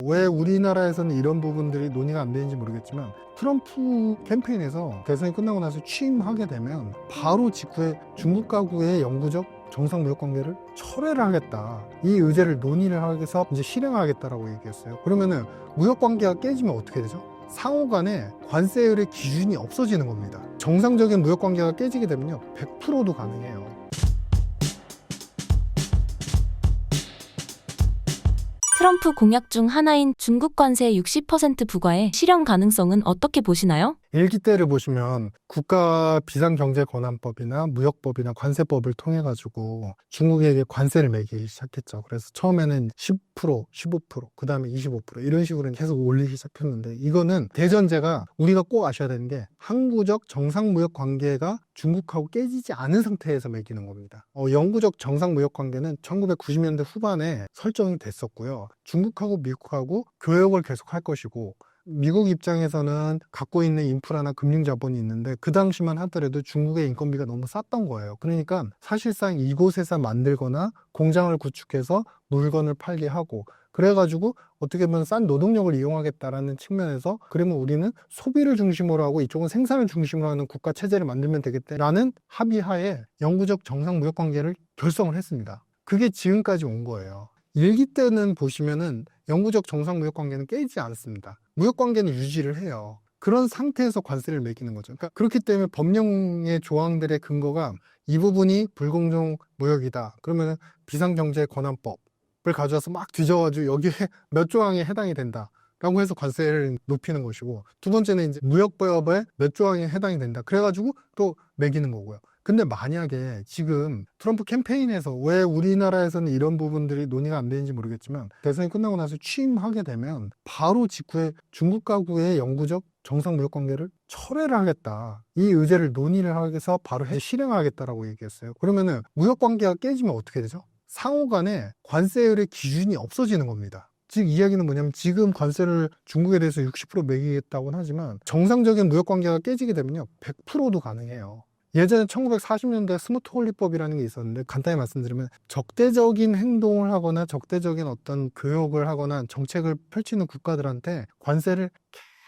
왜 우리나라에서는 이런 부분들이 논의가 안 되는지 모르겠지만 트럼프 캠페인에서 대선이 끝나고 나서 취임하게 되면 바로 직후에 중국과의 영구적 정상무역 관계를 철회를 하겠다. 이 의제를 논의를 하게서 이제 실행하겠다라고 얘기했어요. 그러면은 무역 관계가 깨지면 어떻게 되죠? 상호 간에 관세율의 기준이 없어지는 겁니다. 정상적인 무역 관계가 깨지게 되면요, 100%도 가능해요. 트럼프 공약 중 하나인 중국 관세 60% 부과의 실현 가능성은 어떻게 보시나요? 일기 때를 보시면 국가 비상경제권한법이나 무역법이나 관세법을 통해 가지고 중국에게 관세를 매기기 시작했죠. 그래서 처음에는 10%, 15%, 그 다음에 25% 이런 식으로 계속 올리기 시작했는데, 이거는 대전제가 우리가 꼭 아셔야 되는 게 항구적 정상무역 관계가 중국하고 깨지지 않은 상태에서 매기는 겁니다. 영구적 정상무역 관계는 1990년대 후반에 설정이 됐었고요. 중국하고 미국하고 교역을 계속 할 것이고, 미국 입장에서는 갖고 있는 인프라나 금융자본이 있는데 그 당시만 하더라도 중국의 인건비가 너무 쌌던 거예요. 그러니까 사실상 이곳에서 만들거나 공장을 구축해서 물건을 팔게 하고, 그래가지고 어떻게 보면 싼 노동력을 이용하겠다라는 측면에서, 그러면 우리는 소비를 중심으로 하고 이쪽은 생산을 중심으로 하는 국가 체제를 만들면 되겠다라는 합의하에 영구적 정상무역 관계를 결성을 했습니다. 그게 지금까지 온 거예요. 일기 때는 보시면은 영구적 정상무역 관계는 깨지지 않습니다. 무역 관계는 유지를 해요. 그런 상태에서 관세를 매기는 거죠. 그러니까 그렇기 때문에 법령의 조항들의 근거가 이 부분이 불공정 무역이다. 그러면 비상경제권한법을 가져와서 막 뒤져가지고 여기에 몇 조항에 해당이 된다 라고 해서 관세를 높이는 것이고, 두 번째는 이제 무역법에 몇 조항에 해당이 된다. 그래가지고 또 매기는 거고요. 근데 만약에 지금 트럼프 캠페인에서 왜 우리나라에서는 이런 부분들이 논의가 안 되는지 모르겠지만 대선이 끝나고 나서 취임하게 되면 바로 직후에 중국과의 영구적 정상무역 관계를 철회를 하겠다. 이 의제를 논의를 하게서 바로 실행하겠다라고 얘기했어요. 그러면은 무역 관계가 깨지면 어떻게 되죠? 상호 간에 관세율의 기준이 없어지는 겁니다. 즉 이야기는 뭐냐면, 지금 관세를 중국에 대해서 60% 매기겠다고는 하지만 정상적인 무역 관계가 깨지게 되면요, 100%도 가능해요. 예전에 1940년대 스무트 홀리법이라는 게 있었는데, 간단히 말씀드리면 적대적인 행동을 하거나 적대적인 어떤 교역을 하거나 정책을 펼치는 국가들한테 관세를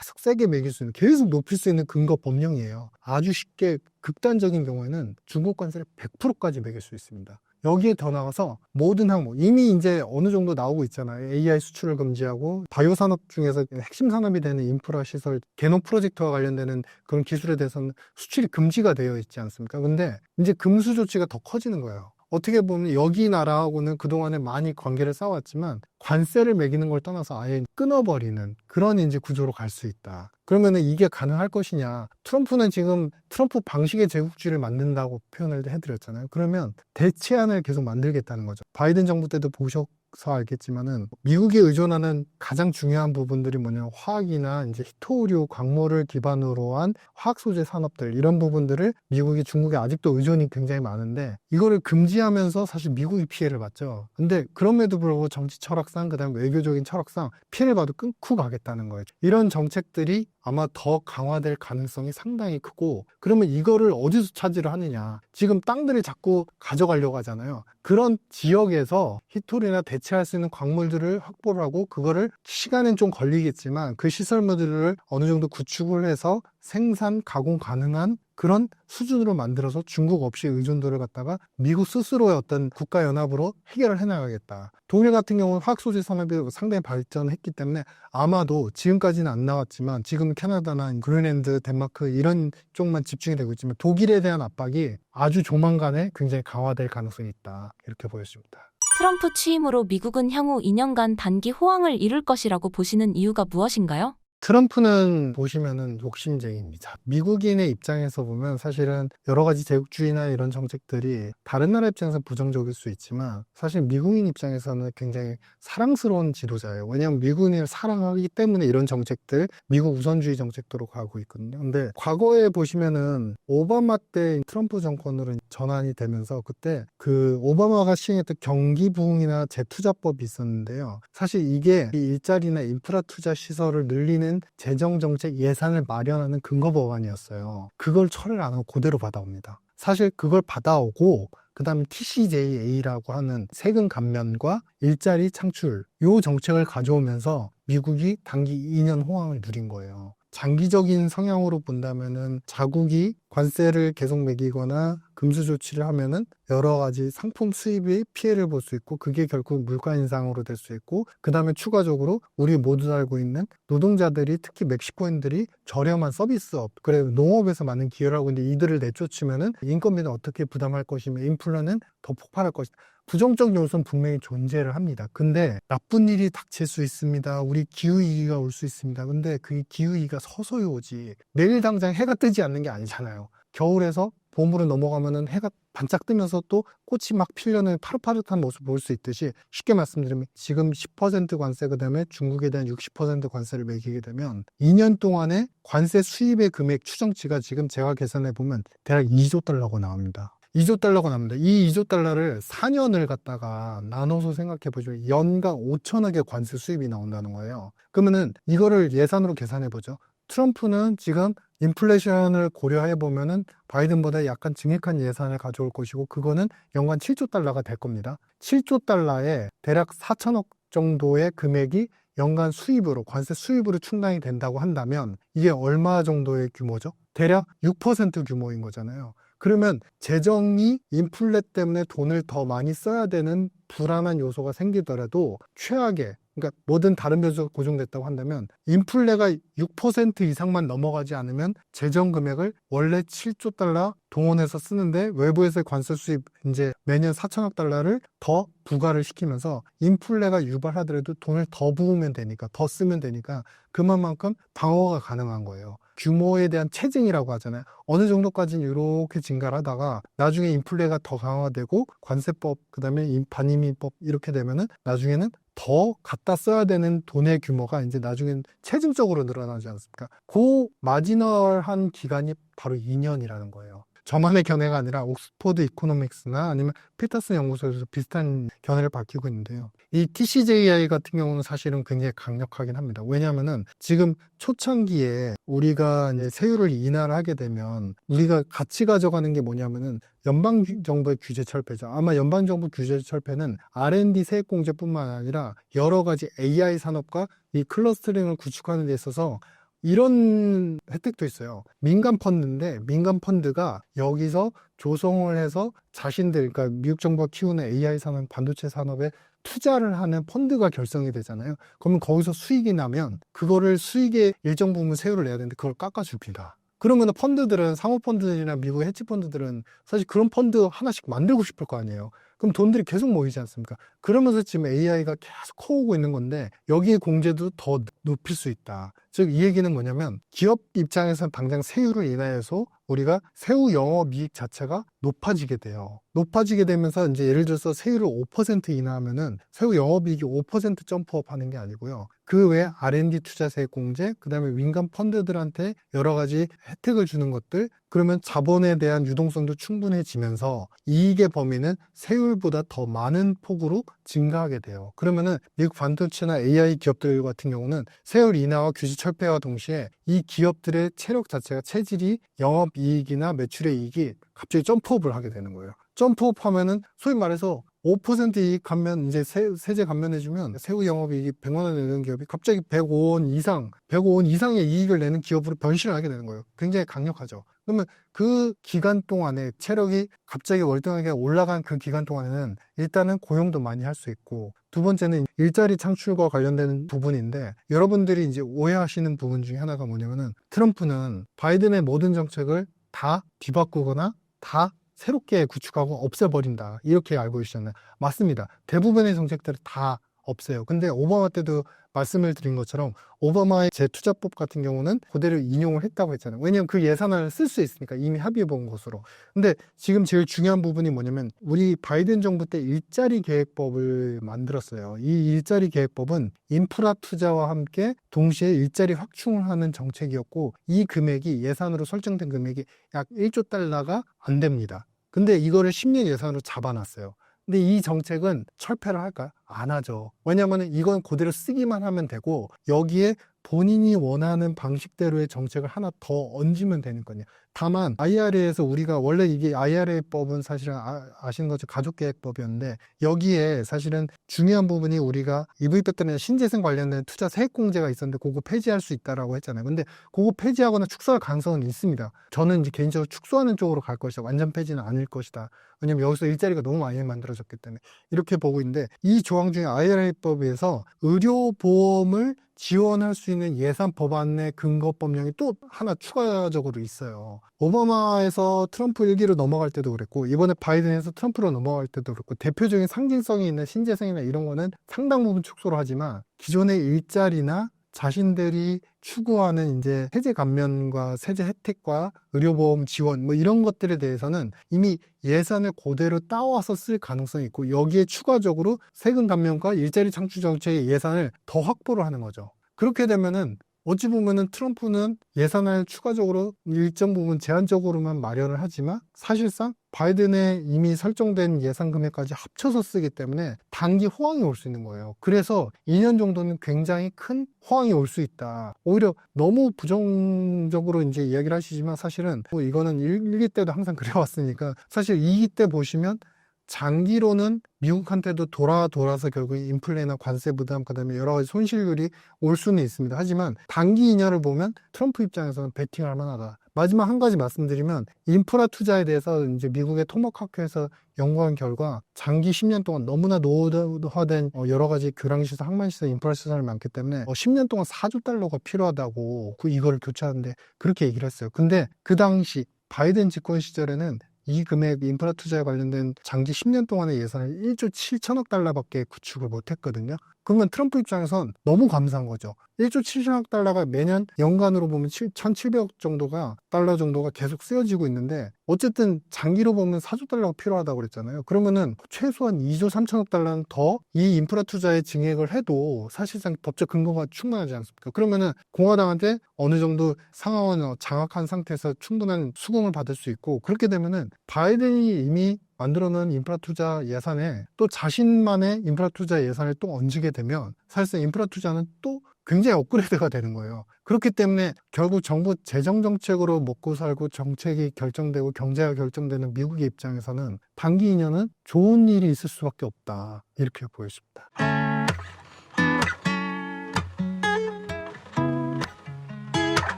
계속 세게 매길 수 있는, 계속 높일 수 있는 근거 법령이에요. 아주 쉽게 극단적인 경우에는 중국 관세를 100%까지 매길 수 있습니다. 여기에 더 나가서 모든 항목, 이미 이제 어느 정도 나오고 있잖아요. AI 수출을 금지하고, 바이오 산업 중에서 핵심 산업이 되는 인프라 시설, 게노 프로젝트와 관련되는 그런 기술에 대해서는 수출이 금지가 되어 있지 않습니까? 근데 이제 금수 조치가 더 커지는 거예요. 어떻게 보면 여기 나라하고는 그동안에 많이 관계를 쌓아왔지만 관세를 매기는 걸 떠나서 아예 끊어버리는 그런 이제 구조로 갈 수 있다. 그러면은 이게 가능할 것이냐? 트럼프는 지금 트럼프 방식의 제국주의를 만든다고 표현을 해드렸잖아요. 그러면 대체안을 계속 만들겠다는 거죠. 바이든 정부 때도 보셔서 알겠지만은 미국이 의존하는 가장 중요한 부분들이 뭐냐면 화학이나 이제 히토류, 광물을 기반으로 한 화학 소재 산업들, 이런 부분들을 미국이 중국에 아직도 의존이 굉장히 많은데, 이거를 금지하면서 사실 미국이 피해를 봤죠. 근데 그럼에도 불구하고 정치 철학상, 그다음에 외교적인 철학상 피해를 봐도 끊고 가겠다는 거예요. 이런 정책들이 아마 더 강화될 가능성이 상당히 크고, 그러면 이거를 어디서 차지를 하느냐? 지금 땅들을 자꾸 가져가려고 하잖아요. 그런 지역에서 히토리나 대체할 수 있는 광물들을 확보를 하고, 그거를 시간은 좀 걸리겠지만 그 시설물들을 어느 정도 구축을 해서 생산, 가공 가능한 그런 수준으로 만들어서 중국 없이 의존도를 갖다가 미국 스스로의 어떤 국가연합으로 해결을 해나가겠다. 독일 같은 경우는 화학소재 산업이 상당히 발전했기 때문에 아마도 지금까지는 안 나왔지만, 지금 캐나다나 그린랜드, 덴마크 이런 쪽만 집중이 되고 있지만 독일에 대한 압박이 아주 조만간에 굉장히 강화될 가능성이 있다, 이렇게 보여집니다. 트럼프 취임으로 미국은 향후 2년간 단기 호황을 이룰 것이라고 보시는 이유가 무엇인가요? 트럼프는 보시면은 욕심쟁이입니다. 미국인의 입장에서 보면 사실은 여러 가지 제국주의나 이런 정책들이 다른 나라 입장에서 부정적일 수 있지만, 사실 미국인 입장에서는 굉장히 사랑스러운 지도자예요. 왜냐하면 미국인을 사랑하기 때문에 이런 정책들, 미국 우선주의 정책도로 가고 있거든요. 근데 과거에 보시면은 오바마 때 트럼프 정권으로 전환이 되면서 그때 그 오바마가 시행했던 경기 부흥이나 재투자법이 있었는데요. 사실 이게 이 일자리나 인프라 투자 시설을 늘리는 재정정책 예산을 마련하는 근거 법안이었어요. 그걸 철회를 안 하고 그대로 받아옵니다. 사실 그걸 받아오고 그다음에 TCJA라고 하는 세금 감면과 일자리 창출 요 정책을 가져오면서 미국이 단기 2년 호황을 누린 거예요. 장기적인 성향으로 본다면은 자국이 관세를 계속 매기거나 금수 조치를 하면은 여러 가지 상품 수입에 피해를 볼 수 있고 그게 결국 물가 인상으로 될 수 있고 그다음에 추가적으로 우리 모두 알고 있는 노동자들이 특히 멕시코인들이 저렴한 서비스업 그래 농업에서 많은 기여를 하고 있는데 이들을 내쫓으면은 인건비는 어떻게 부담할 것이며 인플레는 더 폭발할 것이다. 부정적 요소는 분명히 존재를 합니다. 근데 나쁜 일이 닥칠 수 있습니다. 우리 기후위기가 올 수 있습니다. 근데 그 기후위기가 서서히 오지 내일 당장 해가 뜨지 않는 게 아니잖아요. 겨울에서 봄으로 넘어가면은 해가 반짝 뜨면서 또 꽃이 막 피려는 파릇파릇한 모습 볼 수 있듯이 쉽게 말씀드리면 지금 10% 관세 그다음에 중국에 대한 60% 관세를 매기게 되면 2년 동안의 관세 수입의 금액 추정치가 지금 제가 계산해 보면 대략 2조 달러가 나옵니다. 2조 달러가 납니다. 이 2조 달러를 4년을 갖다가 나눠서 생각해 보죠. 연간 5천억의 관세 수입이 나온다는 거예요. 그러면은 이거를 예산으로 계산해 보죠. 트럼프는 지금 인플레이션을 고려해 보면은 바이든보다 약간 증액한 예산을 가져올 것이고 그거는 연간 7조 달러가 될 겁니다. 7조 달러에 대략 4천억 정도의 금액이 연간 수입으로 관세 수입으로 충당이 된다고 한다면 이게 얼마 정도의 규모죠? 대략 6% 규모인 거잖아요. 그러면 재정이 인플레 때문에 돈을 더 많이 써야 되는 불안한 요소가 생기더라도 최악의 그러니까 모든 다른 변수가 고정됐다고 한다면 인플레가 6% 이상만 넘어가지 않으면 재정 금액을 원래 7조 달러 동원해서 쓰는데 외부에서의 관세 수입 이제 매년 4천억 달러를 더 부과를 시키면서 인플레가 유발하더라도 돈을 더 부으면 되니까 더 쓰면 되니까 그만큼 방어가 가능한 거예요. 규모에 대한 체증이라고 하잖아요. 어느 정도까지는 이렇게 증가를 하다가 나중에 인플레가 더 강화되고 관세법 그다음에 반이민법 이렇게 되면은 나중에는 더 갖다 써야 되는 돈의 규모가 이제 나중엔 체증적으로 늘어나지 않습니까? 그 마지널한 기간이 바로 2년이라는 거예요. 저만의 견해가 아니라 옥스퍼드 이코노믹스나 아니면 피터슨 연구소에서 비슷한 견해를 밝히고 있는데요. 이 TCJI 같은 경우는 사실은 굉장히 강력하긴 합니다. 왜냐하면은 지금 초창기에 우리가 이제 세율을 인하를 하게 되면 우리가 같이 가져가는 게 뭐냐면은 연방정부의 규제 철폐죠. 아마 연방정부 규제 철폐는 R&D 세액공제뿐만 아니라 여러 가지 AI 산업과 이 클러스터링을 구축하는 데 있어서 이런 혜택도 있어요. 민간 펀드인데 민간 펀드가 여기서 조성을 해서 자신들 그러니까 미국 정부가 키우는 AI 산업, 반도체 산업에 투자를 하는 펀드가 결성이 되잖아요. 그러면 거기서 수익이 나면 그거를 수익의 일정 부분 세율을 내야 되는데 그걸 깎아줍니다. 그러면 펀드들은 사모펀드들이나 미국 해치펀드들은 사실 그런 펀드 하나씩 만들고 싶을 거 아니에요. 그럼 돈들이 계속 모이지 않습니까? 그러면서 지금 AI가 계속 커오고 있는 건데 여기에 공제도 더 높일 수 있다. 즉 이 얘기는 뭐냐면 기업 입장에서는 당장 세율을 인하여서 우리가 세후 영업이익 자체가 높아지게 돼요. 높아지게 되면서 이제 예를 들어서 세율을 5% 인하하면은 세후 영업이익이 5% 점프업 하는 게 아니고요. 그 외에 R&D 투자세액 공제, 그 다음에 민간 펀드들한테 여러 가지 혜택을 주는 것들, 그러면 자본에 대한 유동성도 충분해지면서 이익의 범위는 세율보다 더 많은 폭으로 증가하게 돼요. 그러면은 미국 반도체나 AI 기업들 같은 경우는 세율 인하와 규제 철폐와 동시에 이 기업들의 체력 자체가 체질이 영업이익이나 매출의 이익이 갑자기 점프업을 하게 되는 거예요. 점프업 하면은 소위 말해서 5% 이익 감면, 이제 세제 감면해주면 세후 영업이익이 100만 원 내는 기업이 갑자기 105원 이상의 이익을 내는 기업으로 변신을 하게 되는 거예요. 굉장히 강력하죠. 그러면 그 기간 동안에 체력이 갑자기 월등하게 올라간 그 기간 동안에는 일단은 고용도 많이 할 수 있고 두 번째는 일자리 창출과 관련된 부분인데 여러분들이 이제 오해하시는 부분 중에 하나가 뭐냐면은 트럼프는 바이든의 모든 정책을 다 뒤바꾸거나 다 새롭게 구축하고 없애버린다 이렇게 알고 계시잖아요. 맞습니다. 대부분의 정책들을 다 없애요. 근데 오바마 때도 말씀을 드린 것처럼 오바마의 재투자법 같은 경우는 그대로 인용을 했다고 했잖아요. 왜냐하면 그 예산을 쓸 수 있으니까 이미 합의해 본 것으로. 근데 지금 제일 중요한 부분이 뭐냐면 우리 바이든 정부 때 일자리 계획법을 만들었어요. 이 일자리 계획법은 인프라 투자와 함께 동시에 일자리 확충을 하는 정책이었고 이 금액이 예산으로 설정된 금액이 약 1조 달러가 안 됩니다. 근데 이거를 10년 예산으로 잡아놨어요. 근데 이 정책은 철폐를 할까요? 안 하죠. 왜냐하면 이건 그대로 쓰기만 하면 되고 여기에 본인이 원하는 방식대로의 정책을 하나 더 얹으면 되는 거냐. 다만 IRA에서 우리가 원래 이게 IRA법은 사실은 아시는 것처럼 가족계획법이었는데 여기에 사실은 중요한 부분이 우리가 EV 배터리나 신재생 관련된 투자 세액공제가 있었는데 그거 폐지할 수 있다라고 했잖아요. 근데 그거 폐지하거나 축소할 가능성은 있습니다. 저는 이제 개인적으로 축소하는 쪽으로 갈 것이다. 완전 폐지는 아닐 것이다. 왜냐면 여기서 일자리가 너무 많이 만들어졌기 때문에 이렇게 보고 있는데 이 조항 중에 IRA법에서 의료보험을 지원할 수 있는 예산 법안의 근거 법령이 또 하나 추가적으로 있어요. 오바마에서 트럼프 1기로 넘어갈 때도 그랬고 이번에 바이든에서 트럼프로 넘어갈 때도 그렇고 대표적인 상징성이 있는 신재생이나 이런 거는 상당 부분 축소를 하지만 기존의 일자리나 자신들이 추구하는 이제 세제 감면과 세제 혜택과 의료보험 지원 뭐 이런 것들에 대해서는 이미 예산을 그대로 따와서 쓸 가능성이 있고 여기에 추가적으로 세금 감면과 일자리 창출 정책의 예산을 더 확보를 하는 거죠. 그렇게 되면은 어찌 보면은 트럼프는 예산을 추가적으로 일정 부분 제한적으로만 마련을 하지만 사실상 바이든의 이미 설정된 예산 금액까지 합쳐서 쓰기 때문에 단기 호황이 올 수 있는 거예요. 그래서 2년 정도는 굉장히 큰 호황이 올 수 있다. 오히려 너무 부정적으로 이제 이야기를 하시지만 사실은 뭐 이거는 1기 때도 항상 그래왔으니까 사실 2기 때 보시면 장기로는 미국한테도 돌아서 결국 인플레나 관세 부담 그다음에 여러 가지 손실률이 올 수는 있습니다. 하지만 단기 인하를 보면 트럼프 입장에서는 베팅할 만하다. 마지막 한 가지 말씀드리면 인프라 투자에 대해서 이제 미국의 토머크학회에서 연구한 결과 장기 10년 동안 너무나 노후화된 여러 가지 교량시설, 항만시설, 인프라 시설이 많기 때문에 10년 동안 4조 달러가 필요하다고 이거를 교체하는데 그렇게 얘기를 했어요. 근데 그 당시 바이든 집권 시절에는 이 금액 인프라 투자에 관련된 장기 10년 동안의 예산을 1조 7천억 달러밖에 구축을 못했거든요. 그러면 트럼프 입장에선 너무 감사한 거죠. 1조 7천억 달러가 매년 연간으로 보면 1,700억 달러 정도가 계속 쓰여지고 있는데 어쨌든 장기로 보면 4조 달러가 필요하다고 그랬잖아요. 그러면은 최소한 2조 3천억 달러는 더 이 인프라 투자에 증액을 해도 사실상 법적 근거가 충분하지 않습니까? 그러면은 공화당한테 어느 정도 상하원 장악한 상태에서 충분한 수긍을 받을 수 있고 그렇게 되면은 바이든이 이미 만들어 놓은 인프라 투자 예산에 또 자신만의 인프라 투자 예산을 또 얹게 되면 사실상 인프라 투자는 또 굉장히 업그레이드가 되는 거예요. 그렇기 때문에 결국 정부 재정 정책으로 먹고 살고 정책이 결정되고 경제가 결정되는 미국의 입장에서는 단기 2년은 좋은 일이 있을 수밖에 없다. 이렇게 보여집니다.